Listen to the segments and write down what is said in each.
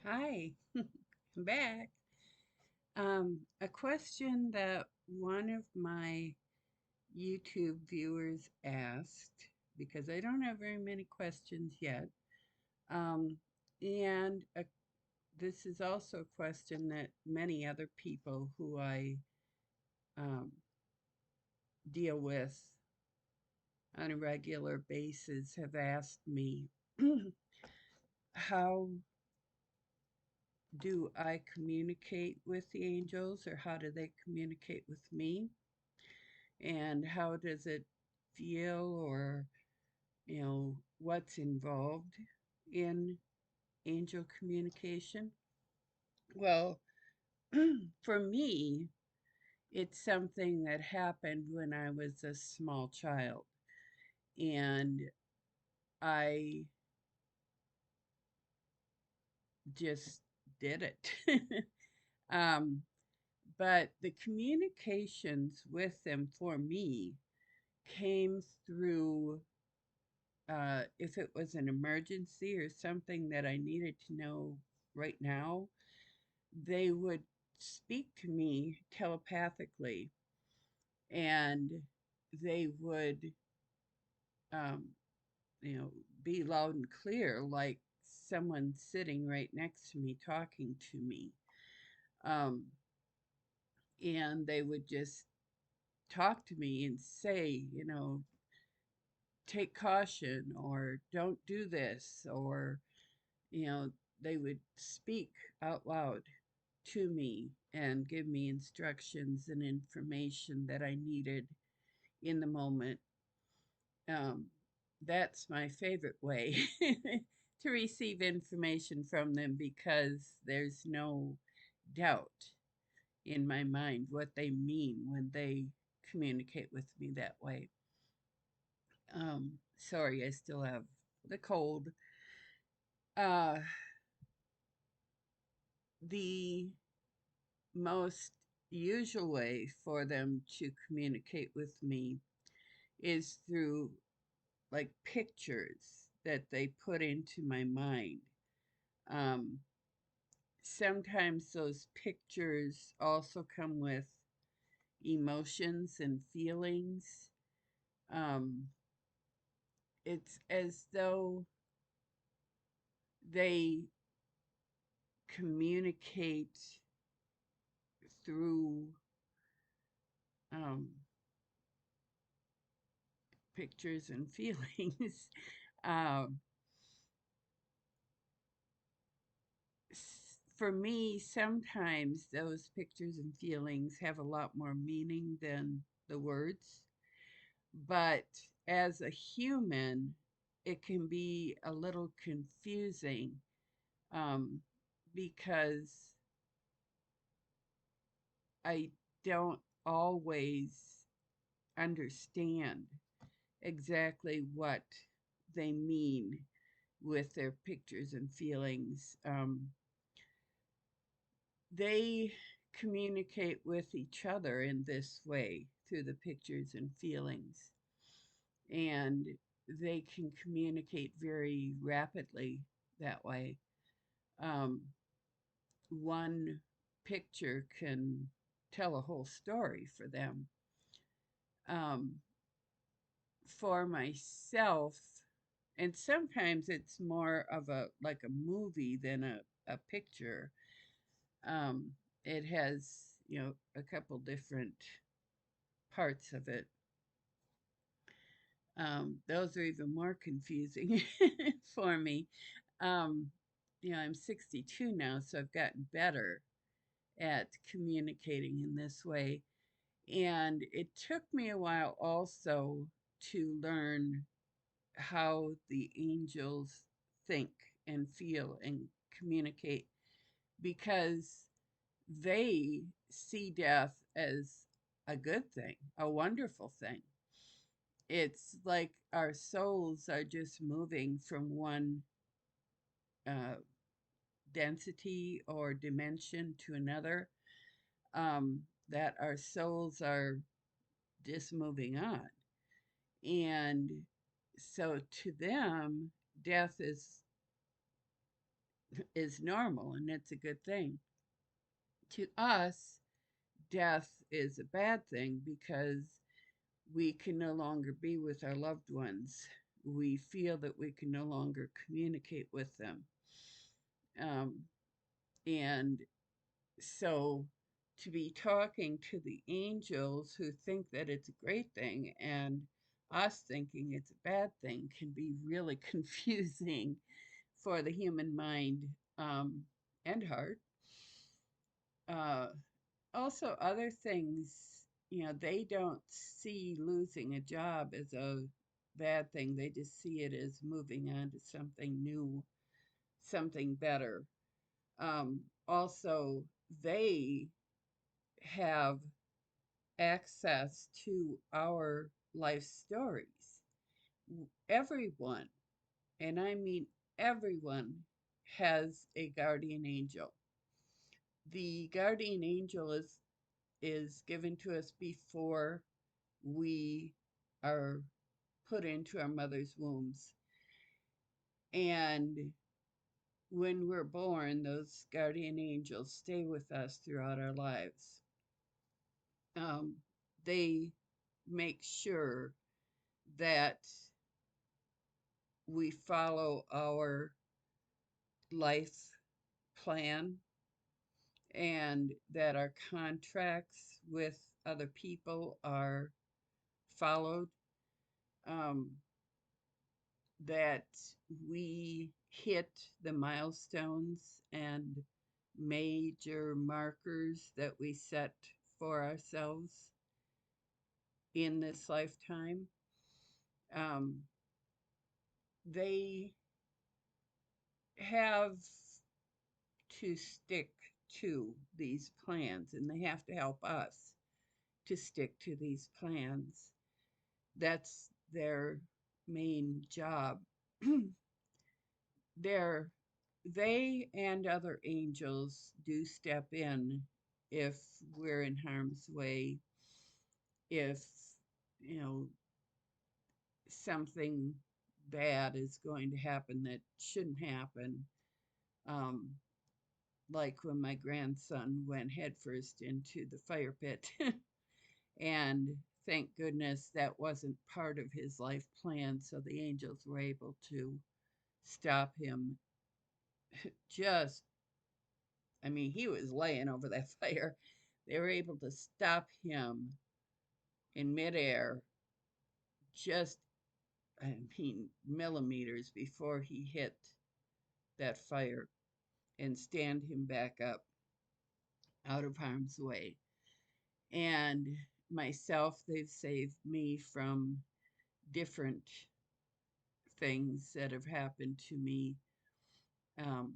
Hi, I'm back. A question that one of my YouTube viewers asked, because I don't have very many questions yet. Um, and this is also a question that many other people who I um, deal with on a regular basis have asked me. How do I communicate with the angels, or how do they communicate with me? And how does it feel, or what's involved in angel communication? Well, for me, it's something that happened when I was a small child, and I just did it. um, but the communications with them for me came through, if it was an emergency or something that I needed to know right now, they would speak to me telepathically, and they would, um, you know, be loud and clear, like someone sitting right next to me talking to me. Um, and they would just talk to me and say, take caution, or don't do this, or you know, they would speak out loud to me and give me instructions and information that I needed in the moment. Um, that's my favorite way to receive information from them, because there's no doubt in my mind what they mean when they communicate with me that way. Sorry, I still have the cold. Uh, the most usual way for them to communicate with me is through like pictures that they put into my mind. Um, Sometimes those pictures also come with emotions and feelings. Um, it's as though they communicate through um, pictures and feelings. um, for me, sometimes those pictures and feelings have a lot more meaning than the words. But as a human, it can be a little confusing, um, because I don't always understand exactly what they mean with their pictures and feelings. They communicate with each other in this way through the pictures and feelings, and they can communicate very rapidly that way. Um, one picture can tell a whole story for them. Um, for myself, and sometimes it's more of a like a movie than a picture. Um, it has, a couple different parts of it. Those are even more confusing for me. Um, I'm 62 now, so I've gotten better at communicating in this way. And it took me a while also to learn how the angels think and feel and communicate, because they see death as a good thing, a wonderful thing. It's like our souls are just moving from one uh, density or dimension to another, that our souls are just moving on. And so to them, death is is normal and it's a good thing. To us, death is a bad thing because we can no longer be with our loved ones. We feel that we can no longer communicate with them. Um, and so to be talking to the angels who think that it's a great thing and us thinking it's a bad thing can be really confusing for the human mind and heart. Uh, Also, other things, they don't see losing a job as a bad thing. They just see it as moving on to something new, something better. Also, they have access to our life stories. Everyone, and I mean everyone, has a guardian angel. The guardian angel is given to us before we are put into our mother's wombs. And when we're born, those guardian angels stay with us throughout our lives. Um, they make sure that we follow our life plan and that our contracts with other people are followed, um, that we hit the milestones and major markers that we set for ourselves in this lifetime. Um, they have to stick to these plans and they have to help us to stick to these plans. That's their main job. They're, they and other angels do step in if we're in harm's way, if, you know, something bad is going to happen that shouldn't happen. Um, like when my grandson went headfirst into the fire pit. And thank goodness that wasn't part of his life plan, so the angels were able to stop him. Just, I mean, he was laying over that fire. They were able to stop him in midair, just, I mean, millimeters before he hit that fire and stand him back up out of harm's way. And myself, they've saved me from different things that have happened to me. Um,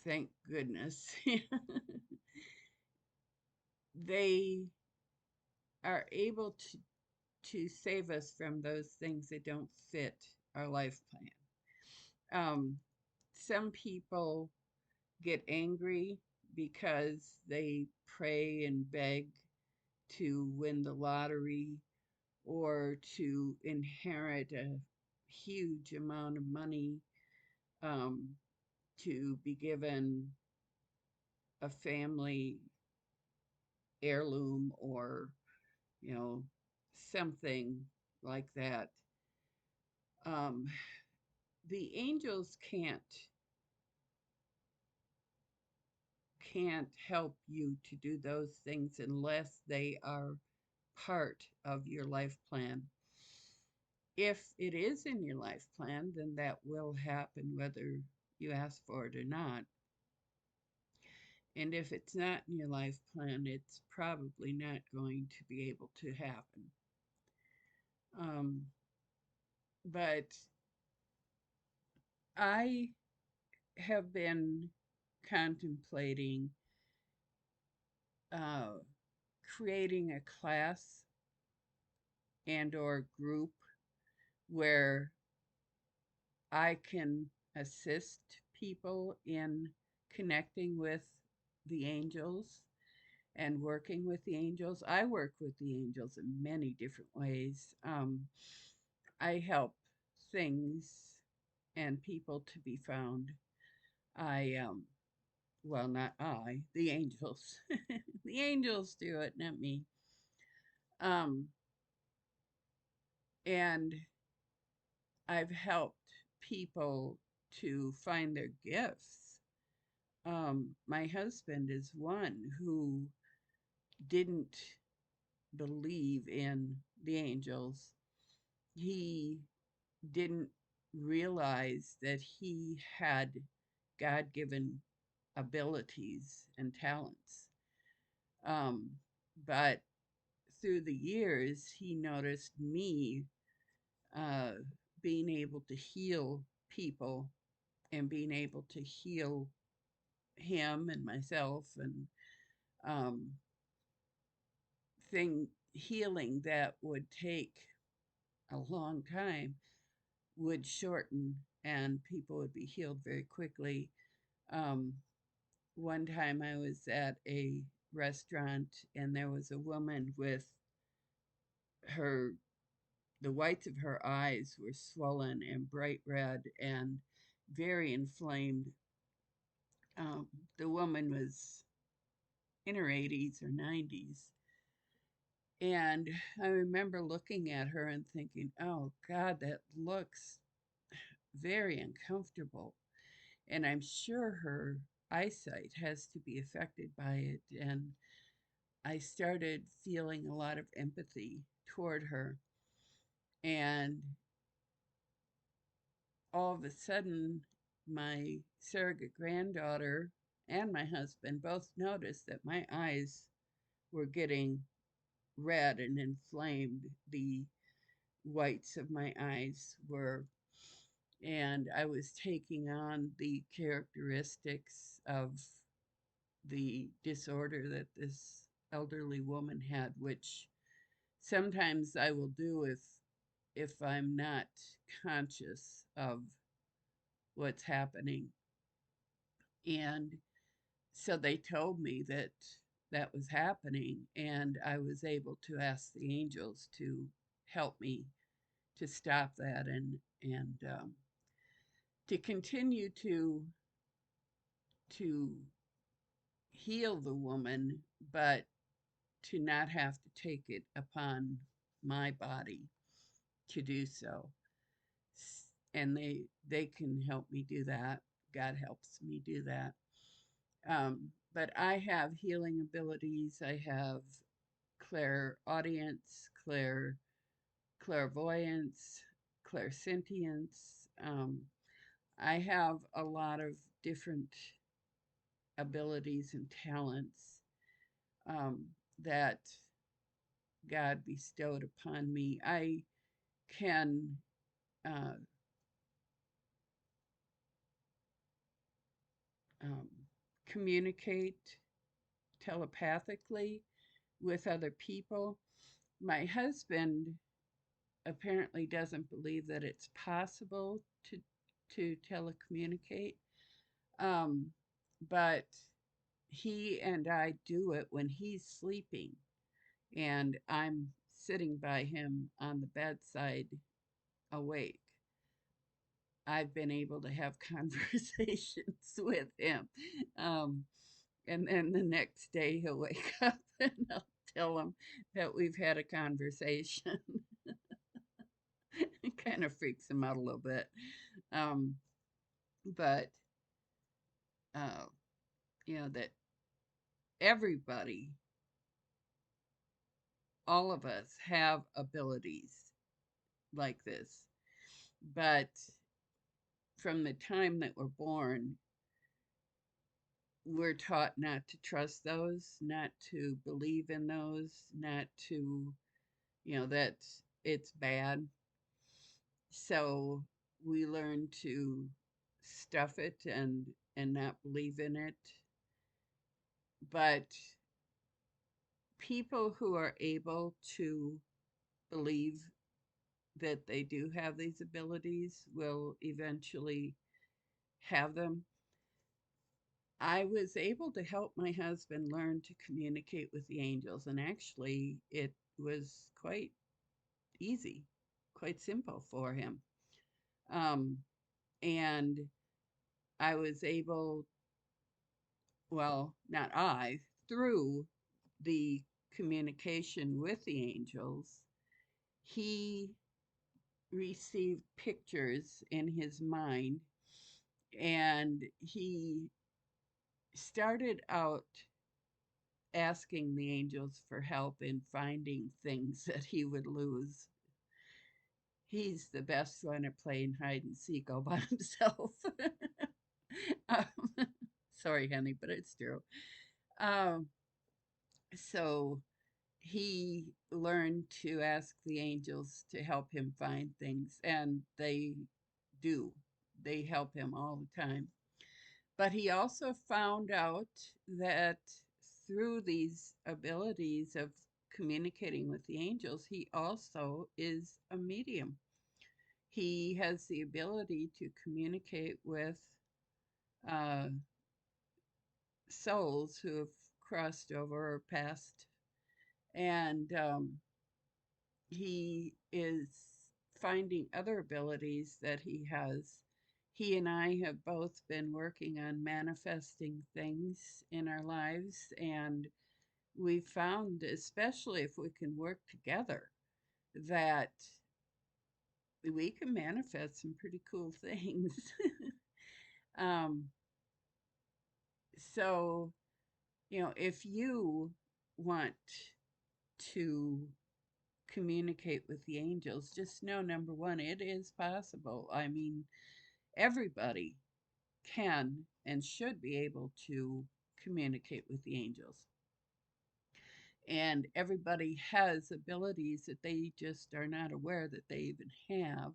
thank goodness. They are able to save us from those things that don't fit our life plan. Some people get angry because they pray and beg to win the lottery or to inherit a huge amount of money, um, to be given a family heirloom or, you know, something like that. Um, the angels can't help you to do those things unless they are part of your life plan. If it is in your life plan, then that will happen whether you ask for it or not. And if it's not in your life plan, it's probably not going to be able to happen. Um, but I have been contemplating uh, creating a class and or group where I can assist people in connecting with the angels and working with the angels. I work with the angels in many different ways. I help things and people to be found. I, well, not I, the angels. The angels do it, not me. Um, and I've helped people to find their gifts. My husband is one who didn't believe in the angels. He didn't realize that he had God given abilities and talents. Um, but through the years, he noticed me uh, being able to heal people and being able to heal him and myself and um, thing healing that would take a long time would shorten and people would be healed very quickly. Um, One time I was at a restaurant and there was a woman with her, the whites of her eyes were swollen and bright red and very inflamed. Um, the woman was in her 80s or 90s. And I remember looking at her and thinking, oh God, that looks very uncomfortable. And I'm sure her eyesight has to be affected by it. And I started feeling a lot of empathy toward her. And all of a sudden, my surrogate granddaughter and my husband both noticed that my eyes were getting red and inflamed. The whites of my eyes were, and I was taking on the characteristics of the disorder that this elderly woman had, which sometimes I will do if I'm not conscious of what's happening. And so they told me that that was happening, and I was able to ask the angels to help me to stop that and to continue to heal the woman, but to not have to take it upon my body to do so. And they can help me do that. God helps me do that. But I have healing abilities. I have clairaudience, clairvoyance, clairsentience. I have a lot of different abilities and talents um, that God bestowed upon me. I can uh, um, communicate telepathically with other people. My husband apparently doesn't believe that it's possible to telecommunicate, um, but he and I do it when he's sleeping and I'm sitting by him on the bedside awake. I've been able to have conversations with him. Um, and then the next day he'll wake up and I'll tell him that we've had a conversation. It kind of freaks him out a little bit. Um, but, uh, that everybody, all of us have abilities like this. But from the time that we're born, we're taught not to trust those, not to believe in those, not to, that it's bad. So we learn to stuff it and not believe in it. But people who are able to believe that they do have these abilities will eventually have them. I was able to help my husband learn to communicate with the angels, and actually, it was quite easy, quite simple for him. Um, And I was able, well, not I, through the communication with the angels, he received pictures in his mind, and he started out asking the angels for help in finding things that he would lose. He's the best one at playing hide and seek all by himself. um, sorry, honey, but it's true. Um, so he learned to ask the angels to help him find things, and they do. They help him all the time. But he also found out that through these abilities of communicating with the angels, he also is a medium. He has the ability to communicate with uh, souls who have crossed over or passed. And he is finding other abilities that he has. He and I have both been working on manifesting things in our lives, and we found, especially if we can work together, that we can manifest some pretty cool things. um, so, if you want to communicate with the angels, just know number one, it is possible. I mean, everybody can and should be able to communicate with the angels. And everybody has abilities that they just are not aware that they even have.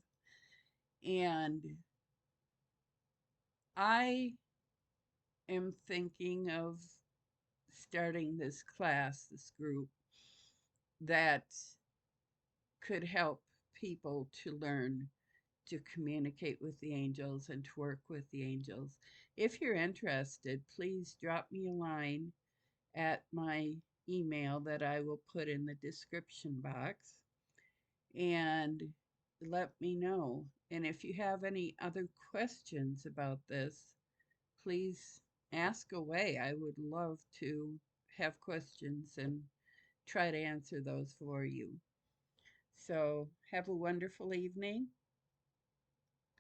And I am thinking of starting this class, this group that could help people to learn to communicate with the angels and to work with the angels. If you're interested, please drop me a line at my email that I will put in the description box and let me know. And if you have any other questions about this, please ask away. I would love to have questions and try to answer those for you. So, have a wonderful evening.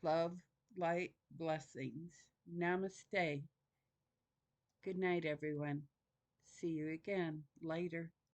Love, light, blessings. Namaste. Good night, everyone. See you again later.